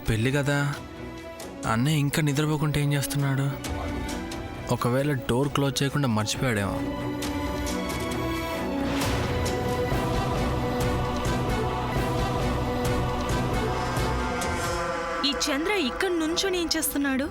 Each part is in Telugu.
పెళ్ళి కదా, అన్నయ్య ఇంకా నిద్రపోకుంటే ఏం చేస్తున్నాడు? ఒకవేళ డోర్ క్లోజ్ చేయకుండా మర్చిపోయాడేమో. ఈ చంద్ర ఇక్కడ నుంచొని ఏం చేస్తున్నాడు?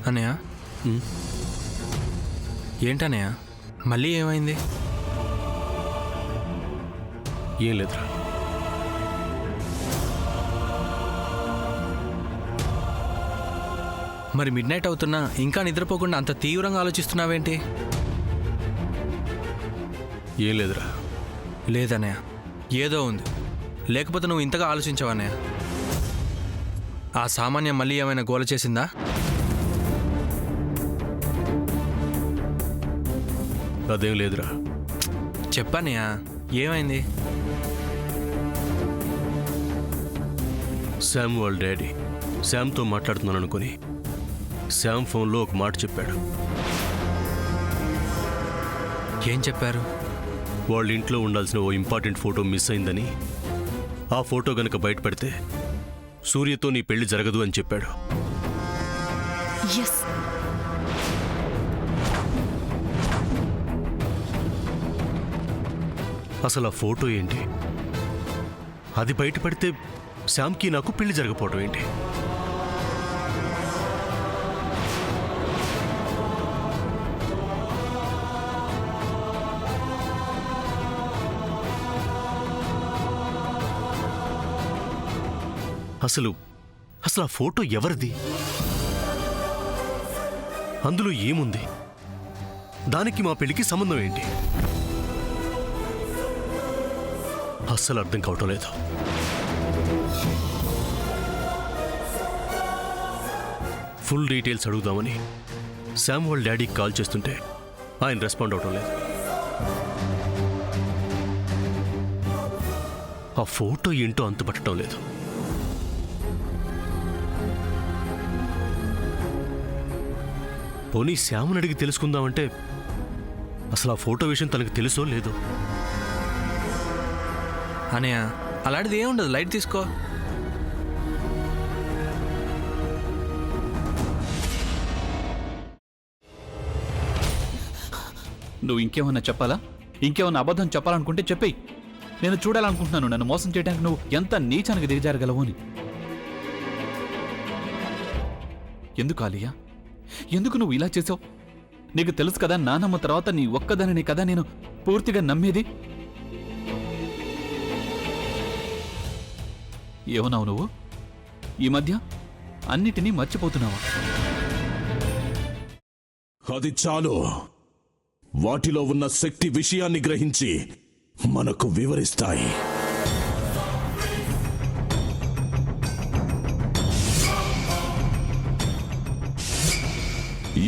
అన్నయ్య, ఏంటన్నయ్య మళ్ళీ ఏమైంది? ఏం లేదురా. మరి మిడ్ నైట్ అవుతున్నా ఇంకా నిద్రపోకుండా అంత తీవ్రంగా ఆలోచిస్తున్నావేంటి? ఏం లేదురా. లేదన్నయ్య, ఏదో ఉంది. లేకపోతే నువ్వు ఇంతగా ఆలోచించావన్నయ్య. ఆ సామాన్యం మళ్ళీ ఏమైనా గోల చేసిందా? అదేం లేదురా. చెప్పన్నయ్య, ఏమైంది? శామ్ వాళ్ళ డాడీ శామ్తో మాట్లాడుతున్నాను అనుకుని శామ్ ఫోన్లో ఒక మాట చెప్పాడు. ఏం చెప్పారు? వాళ్ళ ఇంట్లో ఉండాల్సిన ఓ ఇంపార్టెంట్ ఫోటో మిస్ అయిందని, ఆ ఫోటో గనక బయటపడితే సూర్యతో నీ పెళ్లి జరగదు అని చెప్పాడు. ఎస్, అసలు ఆ ఫోటో ఏంటి? అది బయటపడితే శామ్కి నాకు పెళ్లి జరగపోవడం ఏంటి? అసలు అసలు ఆ ఫోటో ఎవరిది? అందులో ఏముంది? దానికి మా పెళ్లికి సంబంధం ఏంటి? అస్సలు అర్థం కావటం లేదు. ఫుల్ డీటెయిల్స్ అడుగుదామని శామ్ వాళ్ళ డాడీకి కాల్ చేస్తుంటే ఆయన రెస్పాండ్ అవటం లేదు. ఆ ఫోటో ఏంటో అంతుపట్టడం లేదు. పోనీ శ్యామ్ని అడిగి తెలుసుకుందామంటే అసలు ఆ ఫోటో విషయం తనకు తెలుసో లేదో. అనయ్య, అలాంటిది ఏముండదు, లైట్ తీసుకో. నువ్వు ఇంకేమన్నా చెప్పాలా? ఇంకేమన్నా అబద్ధం చెప్పాలనుకుంటే చెప్పేయి. నేను చూడాలనుకుంటున్నాను నన్ను మోసం చేయడానికి నువ్వు ఎంత నీచానికి దిగజారగలవు అని. ఎందుకు ఆలియా, ఎందుకు నువ్వు ఇలా చేసావు? నీకు తెలుసు కదా నానమ్మ తర్వాత నీ ఒక్కదానిని కదా నేను పూర్తిగా నమ్మేది. ఏమన్నావు నువ్వు? ఈ మధ్య అన్నిటినీ మర్చిపోతున్నావా? అది చాలు. వాటిలో ఉన్న శక్తి విషయాన్ని గ్రహించి మనకు వివరిస్తాయి.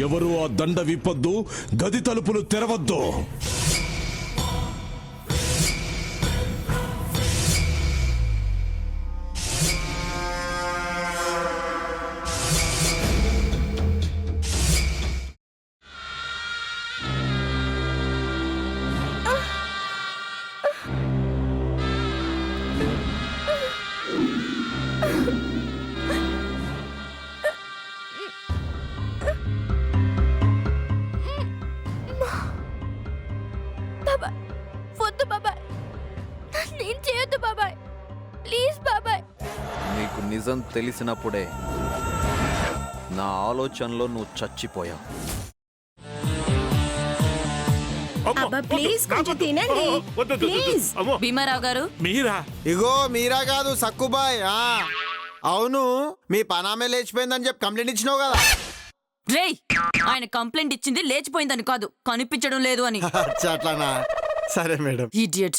ఎవరు ఆ దండ విప్పొద్దు, గది తలుపులు తెరవద్దు. నీకు నిజం తెలిసినప్పుడే నా ఆలోచనలో నువ్వు చచ్చిపోయావు. ప్లీజ్ కొంచెం తినండి ప్లీజ్. భీమారావు గారు, మీరా? ఇగో మీరా కాదు సక్కుబాయ్. అవును, మీ పనామే లేచిపోయిందని చెప్పి కంప్లైంట్ ఇచ్చినావు కదా. రేయ్ ఆయన కంప్లైంట్ ఇచ్చింది లేచిపోయిందని కాదు కనిపించడం లేదు అని. అట్లానా? సరే మేడం. ఇడియట్.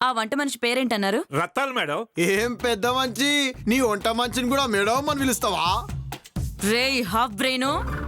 ఆ వంట మనిషి పేరేంటన్నారు? రత్తాలు మేడం. ఏం పెద్ద మంచి, నీ వంట మంచిని కూడా మేడం అని పిలుస్తావా? రేయ్ హాఫ్ బ్రెయిన్,